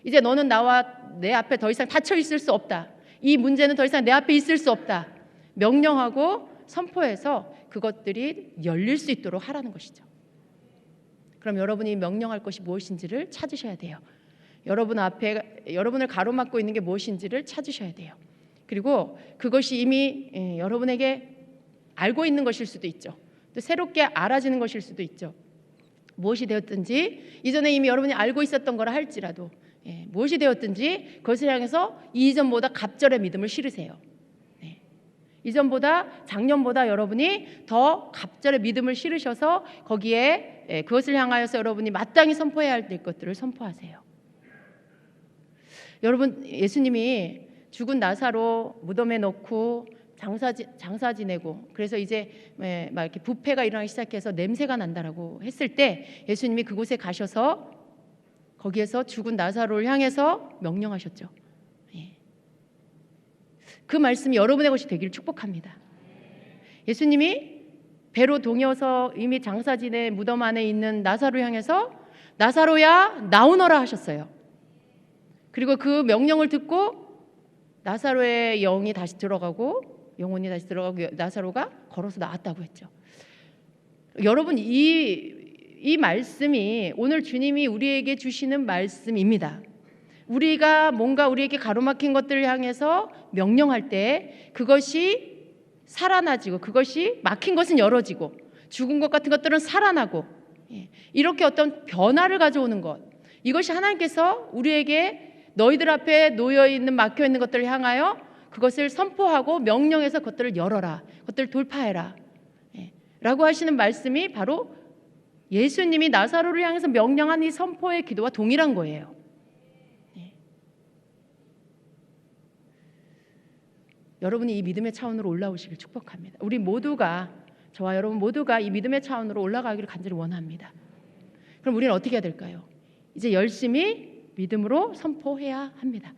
A: 이제 너는 나와 내 앞에 더 이상 닫혀 있을 수 없다, 이 문제는 더 이상 내 앞에 있을 수 없다 명령하고 선포해서 그것들이 열릴 수 있도록 하라는 것이죠. 그럼 여러분이 명령할 것이 무엇인지를 찾으셔야 돼요. 여러분 앞에 여러분을 가로막고 있는 게 무엇인지를 찾으셔야 돼요. 그리고 그것이 이미 여러분에게 알고 있는 것일 수도 있죠. 또 새롭게 알아지는 것일 수도 있죠. 무엇이 되었든지 이전에 이미 여러분이 알고 있었던 거라 할지라도, 무엇이 되었든지 그것을 향해서 이전보다 갑절의 믿음을 실으세요. 이전보다, 작년보다 여러분이 더 갑절의 믿음을 실으셔서 거기에 그것을 향하여서 여러분이 마땅히 선포해야 할 것들을 선포하세요. 여러분, 예수님이 죽은 나사로 무덤에 넣고 장사 지내고, 그래서 이제 막 이렇게 부패가 일어나기 시작해서 냄새가 난다라고 했을 때 예수님이 그곳에 가셔서 거기에서 죽은 나사로를 향해서 명령하셨죠. 그 말씀이 여러분의 것이 되기를 축복합니다. 예수님이 배로 동여서 이미 장사 지내 무덤 안에 있는 나사로 향해서 나사로야 나오너라 하셨어요. 그리고 그 명령을 듣고 나사로의 영이 다시 들어가고, 영혼이 다시 들어가고 나사로가 걸어서 나왔다고 했죠. 여러분, 이 말씀이 오늘 주님이 우리에게 주시는 말씀입니다. 우리가 뭔가 우리에게 가로막힌 것들을 향해서 명령할 때 그것이 살아나지고, 그것이 막힌 것은 열어지고, 죽은 것 같은 것들은 살아나고, 이렇게 어떤 변화를 가져오는 것, 이것이 하나님께서 우리에게 너희들 앞에 놓여있는 막혀있는 것들을 향하여 그것을 선포하고 명령해서 그것들을 열어라, 그것들을 돌파해라 라고 하시는 말씀이 바로 예수님이 나사로를 향해서 명령한 이 선포의 기도와 동일한 거예요. 여러분이 이 믿음의 차원으로 올라오시길 축복합니다. 우리 모두가, 저와 여러분 모두가 이 믿음의 차원으로 올라가기를 간절히 원합니다. 그럼 우리는 어떻게 해야 될까요? 이제 열심히 믿음으로 선포해야 합니다.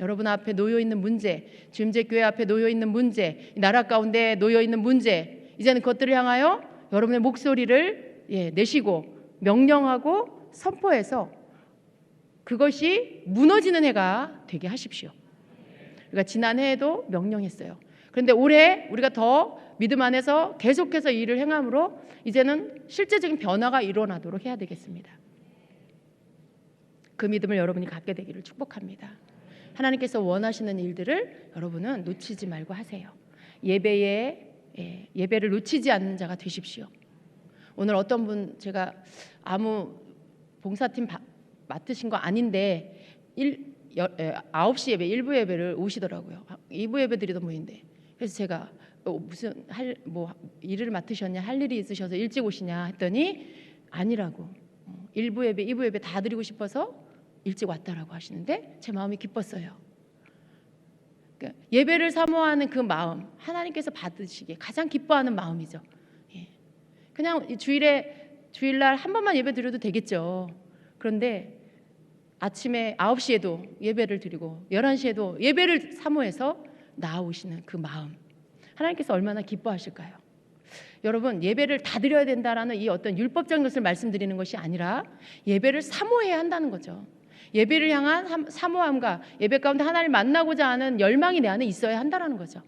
A: 여러분 앞에 놓여있는 문제, 주임제교회 앞에 놓여있는 문제, 나라 가운데 놓여있는 문제, 이제는 그것들을 향하여 여러분의 목소리를 내시고 명령하고 선포해서 그것이 무너지는 해가 되게 하십시오. 그러니까 지난해에도 명령했어요. 그런데 올해 우리가 더 믿음 안에서 계속해서 일을 행함으로 이제는 실제적인 변화가 일어나도록 해야 되겠습니다. 그 믿음을 여러분이 갖게 되기를 축복합니다. 하나님께서 원하시는 일들을 여러분은 놓치지 말고 하세요. 예배를 놓치지 않는 자가 되십시오. 오늘 어떤 분, 제가 아무 봉사팀 맡으신 거 아닌데 9시 예배, 1부 예배를 오시더라고요. 2부 예배 드리던 분인데, 그래서 제가 무슨 일을 맡으셨냐, 할 일이 있으셔서 일찍 오시냐 했더니 아니라고, 1부 예배, 2부 예배 다 드리고 싶어서 일찍 왔다라고 하시는데 제 마음이 기뻤어요. 그러니까 예배를 사모하는 그 마음, 하나님께서 받으시기에 가장 기뻐하는 마음이죠. 그냥 주일날 한 번만 예배 드려도 되겠죠. 그런데 아침에 9시에도 예배를 드리고 11시에도 예배를 사모해서 나오시는 그 마음, 하나님께서 얼마나 기뻐하실까요? 여러분, 예배를 다 드려야 된다라는 이 어떤 율법적인 것을 말씀드리는 것이 아니라 예배를 사모해야 한다는 거죠. 예배를 향한 사모함과 예배 가운데 하나님을 만나고자 하는 열망이 내 안에 있어야 한다는 거죠.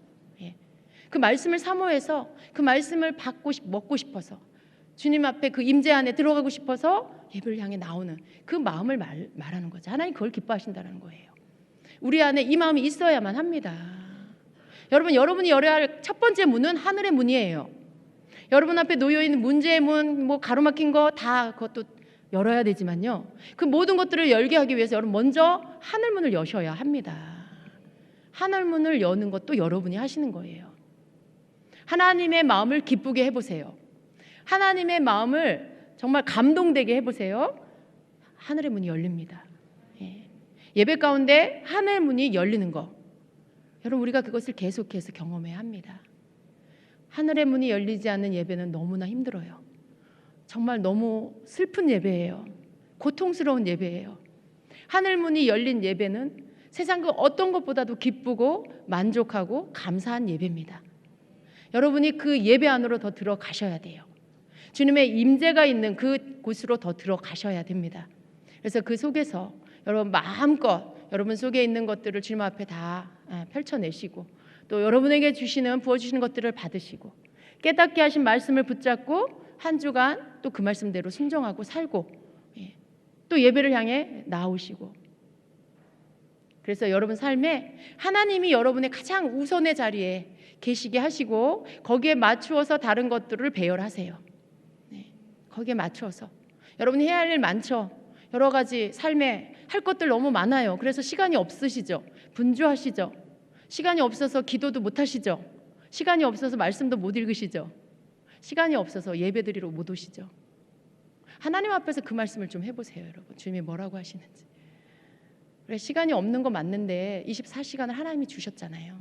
A: 그 말씀을 사모해서 그 말씀을 먹고 싶어서 주님 앞에 그 임재 안에 들어가고 싶어서 예배를 향해 나오는 그 마음을 말하는 거죠. 하나님 그걸 기뻐하신다는 거예요. 우리 안에 이 마음이 있어야만 합니다. 여러분, 여러분이 열어야 할 첫 번째 문은 하늘의 문이에요. 여러분 앞에 놓여있는 문제의 문, 뭐 가로막힌 거 다 그것도 열어야 되지만요, 그 모든 것들을 열게 하기 위해서 여러분 먼저 하늘문을 여셔야 합니다. 하늘문을 여는 것도 여러분이 하시는 거예요. 하나님의 마음을 기쁘게 해보세요. 하나님의 마음을 정말 감동되게 해보세요. 하늘의 문이 열립니다. 예배 가운데 하늘 문이 열리는 거, 여러분 우리가 그것을 계속해서 경험해야 합니다. 하늘의 문이 열리지 않는 예배는 너무나 힘들어요. 정말 너무 슬픈 예배예요. 고통스러운 예배예요. 하늘 문이 열린 예배는 세상 그 어떤 것보다도 기쁘고 만족하고 감사한 예배입니다. 여러분이 그 예배 안으로 더 들어가셔야 돼요. 주님의 임재가 있는 그 곳으로 더 들어가셔야 됩니다. 그래서 그 속에서 여러분 마음껏 여러분 속에 있는 것들을 주님 앞에 다 펼쳐내시고, 또 여러분에게 주시는 부어주시는 것들을 받으시고, 깨닫게 하신 말씀을 붙잡고 한 주간 또 그 말씀대로 순종하고 살고, 또 예배를 향해 나오시고, 그래서 여러분 삶에 하나님이 여러분의 가장 우선의 자리에 계시게 하시고 거기에 맞추어서 다른 것들을 배열하세요. 거기에 맞추어서 여러분이 해야 할 일 많죠. 여러 가지 삶에 할 것들 너무 많아요. 그래서 시간이 없으시죠. 분주하시죠. 시간이 없어서 기도도 못 하시죠. 시간이 없어서 말씀도 못 읽으시죠. 시간이 없어서 예배드리러 못 오시죠. 하나님 앞에서 그 말씀을 좀 해보세요. 여러분 주님이 뭐라고 하시는지. 그래, 시간이 없는 거 맞는데 24시간을 하나님이 주셨잖아요.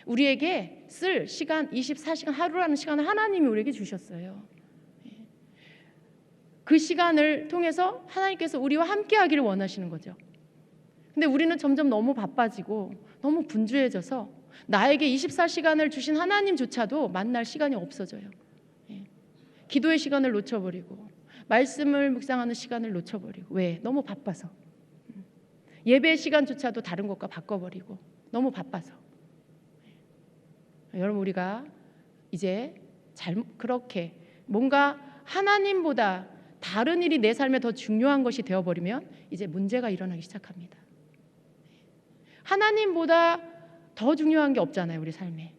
A: 우리에게 쓸 시간 24시간, 하루라는 시간을 하나님이 우리에게 주셨어요. 그 시간을 통해서 하나님께서 우리와 함께 하기를 원하시는 거죠. 근데 우리는 점점 너무 바빠지고 너무 분주해져서 나에게 24시간을 주신 하나님조차도 만날 시간이 없어져요. 기도의 시간을 놓쳐버리고 말씀을 묵상하는 시간을 놓쳐버리고. 왜? 너무 바빠서. 예배의 시간조차도 다른 것과 바꿔버리고 너무 바빠서. 여러분 우리가 이제 그렇게 뭔가 하나님보다 다른 일이 내 삶에 더 중요한 것이 되어버리면 이제 문제가 일어나기 시작합니다. 하나님보다 더 중요한 게 없잖아요. 우리 삶에.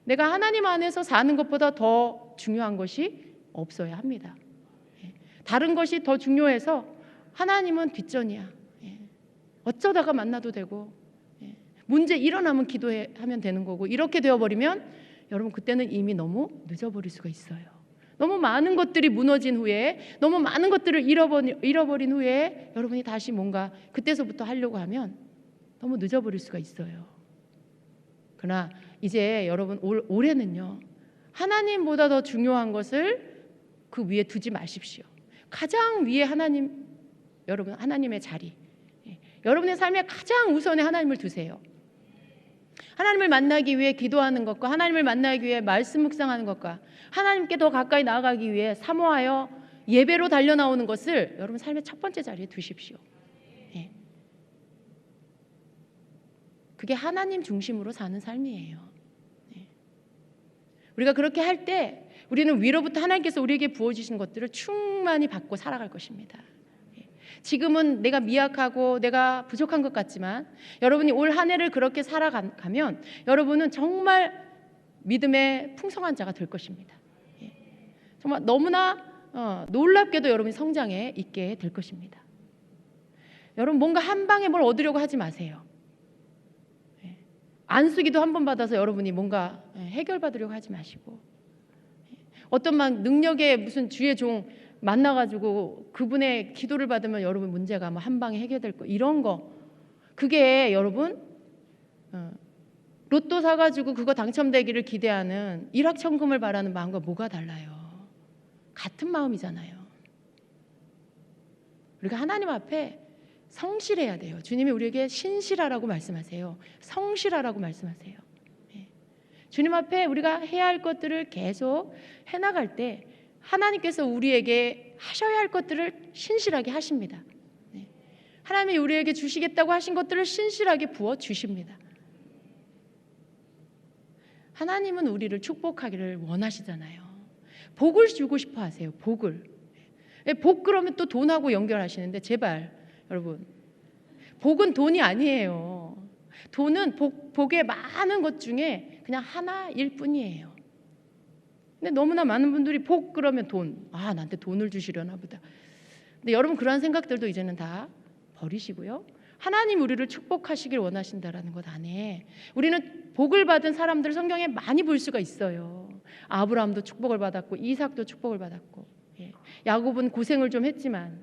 A: 내가 하나님 안에서 사는 것보다 더 중요한 것이 없어야 합니다. 다른 것이 더 중요해서 하나님은 뒷전이야. 어쩌다가 만나도 되고, 문제 일어나면 기도하면 되는 거고, 이렇게 되어버리면 여러분 그때는 이미 너무 늦어버릴 수가 있어요. 너무 많은 것들이 무너진 후에, 너무 많은 것들을 잃어버린 후에 여러분이 다시 뭔가 그때서부터 하려고 하면 너무 늦어버릴 수가 있어요. 그러나 이제 여러분 올해는요, 하나님보다 더 중요한 것을 그 위에 두지 마십시오. 가장 위에 하나님, 여러분 하나님의 자리, 여러분의 삶에 가장 우선에 하나님을 두세요. 하나님을 만나기 위해 기도하는 것과 하나님을 만나기 위해 말씀 묵상하는 것과 하나님께 더 가까이 나아가기 위해 사모하여 예배로 달려나오는 것을 여러분 삶의 첫 번째 자리에 두십시오. 그게 하나님 중심으로 사는 삶이에요. 우리가 그렇게 할 때 우리는 위로부터 하나님께서 우리에게 부어주신 것들을 충만히 받고 살아갈 것입니다. 지금은 내가 미약하고 내가 부족한 것 같지만 여러분이 올 한 해를 그렇게 살아가면 여러분은 정말 믿음의 풍성한 자가 될 것입니다. 정말 너무나 놀랍게도 여러분이 성장해 있게 될 것입니다. 여러분 뭔가 한 방에 뭘 얻으려고 하지 마세요. 안수기도 한 번 받아서 여러분이 뭔가 해결받으려고 하지 마시고, 어떤 막 능력의 무슨 주의 종 만나가지고 그분의 기도를 받으면 여러분 문제가 뭐 한 방에 해결될 거, 이런 거, 그게 여러분 로또 사가지고 그거 당첨되기를 기대하는 일확천금을 바라는 마음과 뭐가 달라요? 같은 마음이잖아요. 우리가 하나님 앞에 성실해야 돼요. 주님이 우리에게 신실하라고 말씀하세요. 성실하라고 말씀하세요. 주님 앞에 우리가 해야 할 것들을 계속 해나갈 때 하나님께서 우리에게 하셔야 할 것들을 신실하게 하십니다. 하나님이 우리에게 주시겠다고 하신 것들을 신실하게 부어 주십니다. 하나님은 우리를 축복하기를 원하시잖아요. 복을 주고 싶어 하세요. 복을. 복 그러면 또 돈하고 연결하시는데 제발 여러분, 복은 돈이 아니에요. 돈은 복의 많은 것 중에 그냥 하나일 뿐이에요. 근데 너무나 많은 분들이 복 그러면 돈, 나한테 돈을 주시려나 보다. 근데 여러분 그러한 생각들도 이제는 다 버리시고요. 하나님 우리를 축복하시길 원하신다라는 것 안에 우리는 복을 받은 사람들 성경에 많이 볼 수가 있어요. 아브라함도 축복을 받았고 이삭도 축복을 받았고, 야곱은 고생을 좀 했지만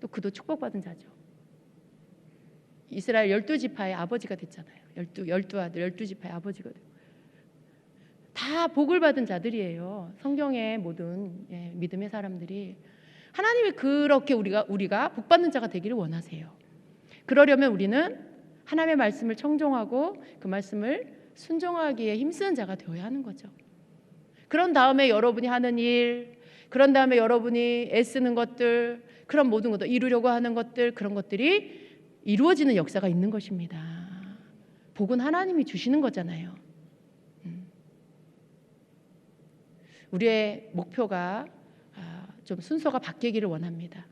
A: 또 그도 축복받은 자죠. 이스라엘 12지파의 아버지가 됐잖아요. 12 아들 12지파의 아버지가 되고 다 복을 받은 자들이에요. 성경의 모든 믿음의 사람들이. 하나님이 그렇게 우리가 복 받는 자가 되기를 원하세요. 그러려면 우리는 하나님의 말씀을 청종하고 그 말씀을 순종하기에 힘쓰는 자가 되어야 하는 거죠. 그런 다음에 여러분이 하는 일, 그런 다음에 여러분이 애쓰는 것들, 그런 모든 것들, 이루려고 하는 것들, 그런 것들이 이루어지는 역사가 있는 것입니다. 복은 하나님이 주시는 거잖아요. 우리의 목표가 좀 순서가 바뀌기를 원합니다.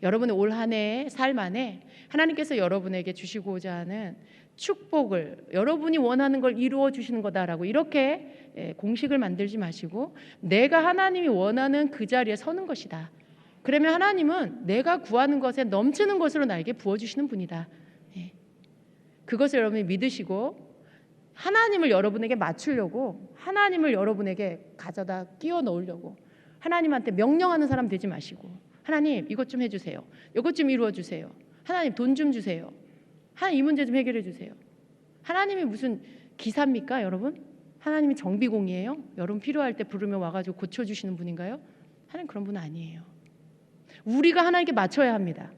A: 여러분의 올 한 해의 삶 안에 하나님께서 여러분에게 주시고자 하는 축복을, 여러분이 원하는 걸 이루어 주시는 거다라고 이렇게 공식을 만들지 마시고 내가 하나님이 원하는 그 자리에 서는 것이다. 그러면 하나님은 내가 구하는 것에 넘치는 것으로 나에게 부어주시는 분이다. 그것을 여러분이 믿으시고 하나님을 여러분에게 맞추려고, 하나님을 여러분에게 가져다 끼워 넣으려고 하나님한테 명령하는 사람 되지 마시고, 하나님 이것 좀 해주세요, 이것 좀 이루어 주세요, 하나님 돈 좀 주세요, 하나님 이 문제 좀 해결해 주세요. 하나님이 무슨 기사입니까 여러분? 하나님이 정비공이에요? 여러분 필요할 때 부르면 와가지고 고쳐주시는 분인가요? 하나님 그런 분 아니에요. 우리가 하나님께 맞춰야 합니다.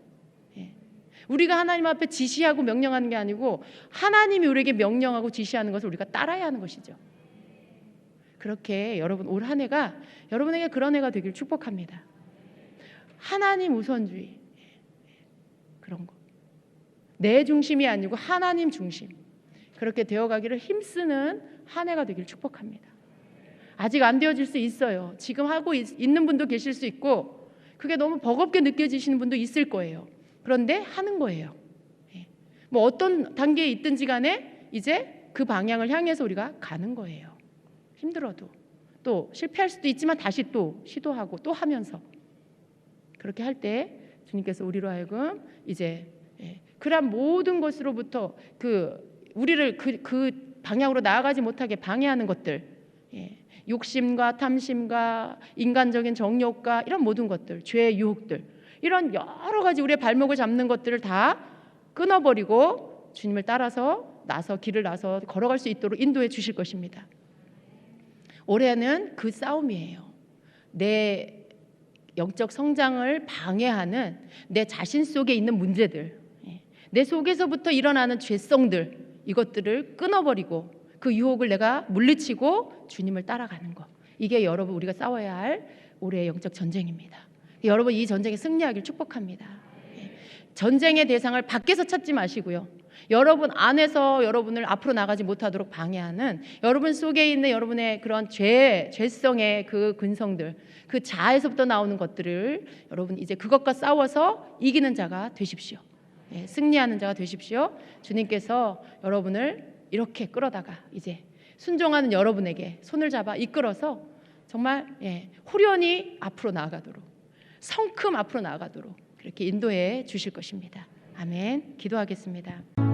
A: 우리가 하나님 앞에 지시하고 명령하는 게 아니고 하나님이 우리에게 명령하고 지시하는 것을 우리가 따라야 하는 것이죠. 그렇게 여러분 올 한 해가 여러분에게 그런 해가 되길 축복합니다. 하나님 우선주의, 그런 거, 내 중심이 아니고 하나님 중심, 그렇게 되어가기를 힘쓰는 한 해가 되길 축복합니다. 아직 안 되어질 수 있어요. 지금 하고 있는 분도 계실 수 있고 그게 너무 버겁게 느껴지시는 분도 있을 거예요. 그런데 하는 거예요. 뭐 어떤 단계에 있든지 간에 이제 그 방향을 향해서 우리가 가는 거예요. 힘들어도 또 실패할 수도 있지만 다시 또 시도하고 또 하면서 그렇게 할 때 주님께서 우리로 하여금 이제 그런 모든 것으로부터 우리를 그 방향으로 나아가지 못하게 방해하는 것들, 욕심과 탐심과 인간적인 정욕과 이런 모든 것들, 죄의 유혹들, 이런 여러 가지 우리의 발목을 잡는 것들을 다 끊어버리고 주님을 따라서 길을 나서 걸어갈 수 있도록 인도해 주실 것입니다. 올해는 그 싸움이에요. 내 영적 성장을 방해하는 내 자신 속에 있는 문제들, 내 속에서부터 일어나는 죄성들, 이것들을 끊어버리고 그 유혹을 내가 물리치고 주님을 따라가는 것, 이게 여러분 우리가 싸워야 할 올해의 영적 전쟁입니다. 여러분 이 전쟁에 승리하길 축복합니다. 전쟁의 대상을 밖에서 찾지 마시고요, 여러분 안에서 여러분을 앞으로 나가지 못하도록 방해하는 여러분 속에 있는 여러분의 그런 죄성의 그 근성들, 그 자아에서부터 나오는 것들을 여러분 이제 그것과 싸워서 이기는 자가 되십시오. 승리하는 자가 되십시오. 주님께서 여러분을 이렇게 끌어다가 이제 순종하는 여러분에게 손을 잡아 이끌어서 정말 후련히 앞으로 나아가도록, 성큼 앞으로 나아가도록 그렇게 인도해 주실 것입니다. 아멘. 기도하겠습니다.